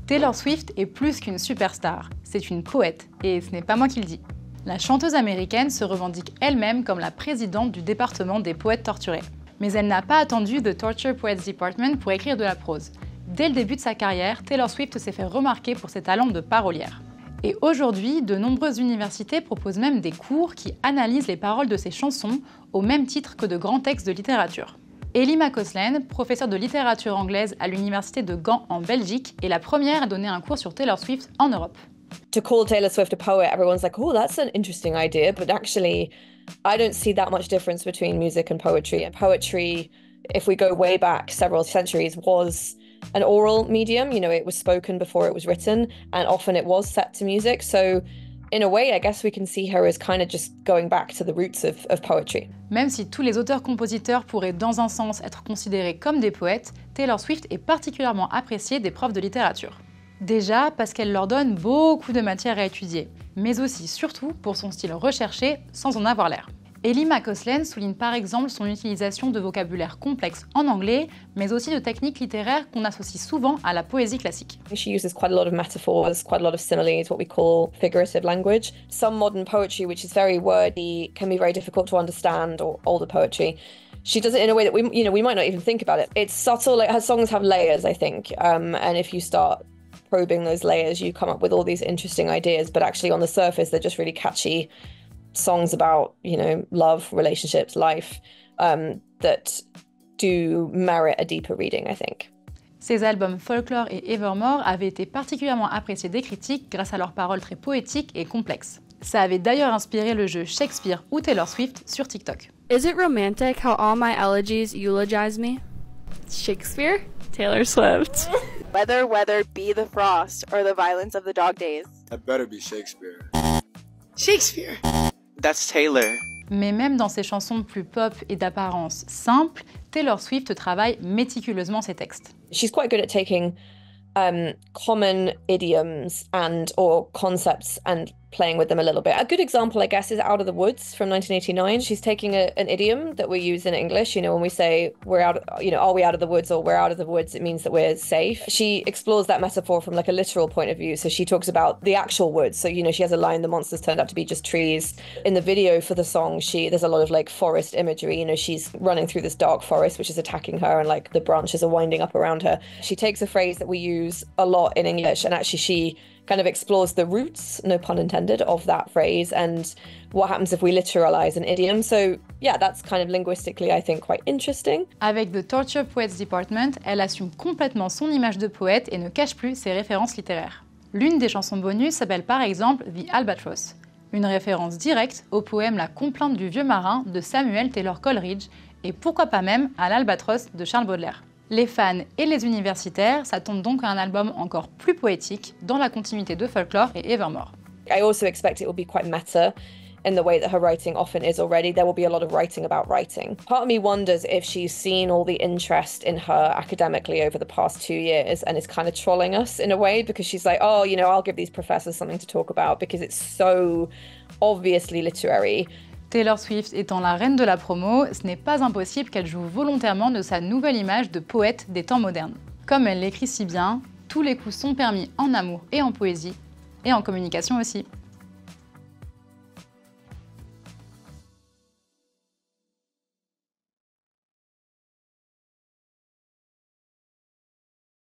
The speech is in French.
Taylor Swift est plus qu'une superstar, c'est une poète, et ce n'est pas moi qui le dis. La chanteuse américaine se revendique elle-même comme la présidente du département des poètes torturés. Mais elle n'a pas attendu The Torture Poets Department pour écrire de la prose. Dès le début de sa carrière, Taylor Swift s'est fait remarquer pour ses talents de parolière. Et aujourd'hui, de nombreuses universités proposent même des cours qui analysent les paroles de ses chansons au même titre que de grands textes de littérature. Ellie McCausland, professeure de littérature anglaise à l'université de Gand en Belgique, est la première à donner un cours sur Taylor Swift en Europe. To call Taylor Swift a poet, everyone's like, oh, that's an interesting idea, but actually, I don't see that much difference between music and poetry. And poetry, if we go way back several centuries, was an oral medium. You know, it was spoken before it was written, and often it was set to music. So in a way, I guess we can see her as kind of just going back to the roots of poetry. Même si tous les auteurs-compositeurs pourraient dans un sens être considérés comme des poètes, Taylor Swift est particulièrement appréciée des profs de littérature. Déjà parce qu'elle leur donne beaucoup de matière à étudier, mais aussi surtout pour son style recherché sans en avoir l'air. Ellie McCausland souligne par exemple son utilisation de vocabulaire complexe en anglais, mais aussi de techniques littéraires qu'on associe souvent à la poésie classique. She uses quite a lot of metaphors, quite a lot of similes, what we call figurative language. Some modern poetry, which is very wordy, can be very difficult to understand, or older poetry. She does it in a way that we might not even think about it. It's subtle, like her songs have layers, I think, and if you start probing those layers, you come up with all these interesting ideas, but actually on the surface, they're just really catchy songs about, love, relationships, life, that do merit a deeper reading, I think. Ces albums Folklore et Evermore avaient été particulièrement appréciés des critiques grâce à leurs paroles très poétiques et complexes. Ça avait d'ailleurs inspiré le jeu Shakespeare ou Taylor Swift sur TikTok. Is it romantic how all my elegies eulogize me? Shakespeare? Taylor Swift. Whether be the frost or the violence of the dog days. That better be Shakespeare. Shakespeare. That's Taylor. Mais même dans ses chansons plus pop et d'apparence simple, Taylor Swift travaille méticuleusement ses textes. She's quite good at taking common idioms or concepts and playing with them a little bit. A good example, I guess, is Out of the Woods from 1989. She's taking an idiom that we use in English. When we say we're out, are we out of the woods or we're out of the woods, it means that we're safe. She explores that metaphor from like a literal point of view. So she talks about the actual woods. So, she has a line, the monsters turned out to be just trees. In the video for the song, there's a lot of like forest imagery. She's running through this dark forest, which is attacking her, and like the branches are winding up around her. She takes a phrase that we use a lot in English, and actually she kind of explores the roots, no pun intended, of that phrase and what happens if we literalize an idiom. So yeah, that's kind of linguistically, I think, quite interesting. Avec The Torture Poets Department, elle assume complètement son image de poète et ne cache plus ses références littéraires. L'une des chansons bonus s'appelle par exemple The Albatross, une référence directe au poème La Complainte du vieux marin de Samuel Taylor Coleridge et pourquoi pas même à l'Albatros de Charles Baudelaire. Les fans et les universitaires s'attendent donc à un album encore plus poétique dans la continuité de Folklore et Evermore. I also expect it will be quite meta in the way that her writing often is already. There will be a lot of writing about writing. Part of me wonders if she's seen all the interest in her academically over the past 2 years and is kind of trolling us in a way, because she's like, oh, I'll give these professors something to talk about because it's so obviously literary. Taylor Swift étant la reine de la promo, ce n'est pas impossible qu'elle joue volontairement de sa nouvelle image de poète des temps modernes. Comme elle l'écrit si bien, tous les coups sont permis en amour et en poésie, et en communication aussi.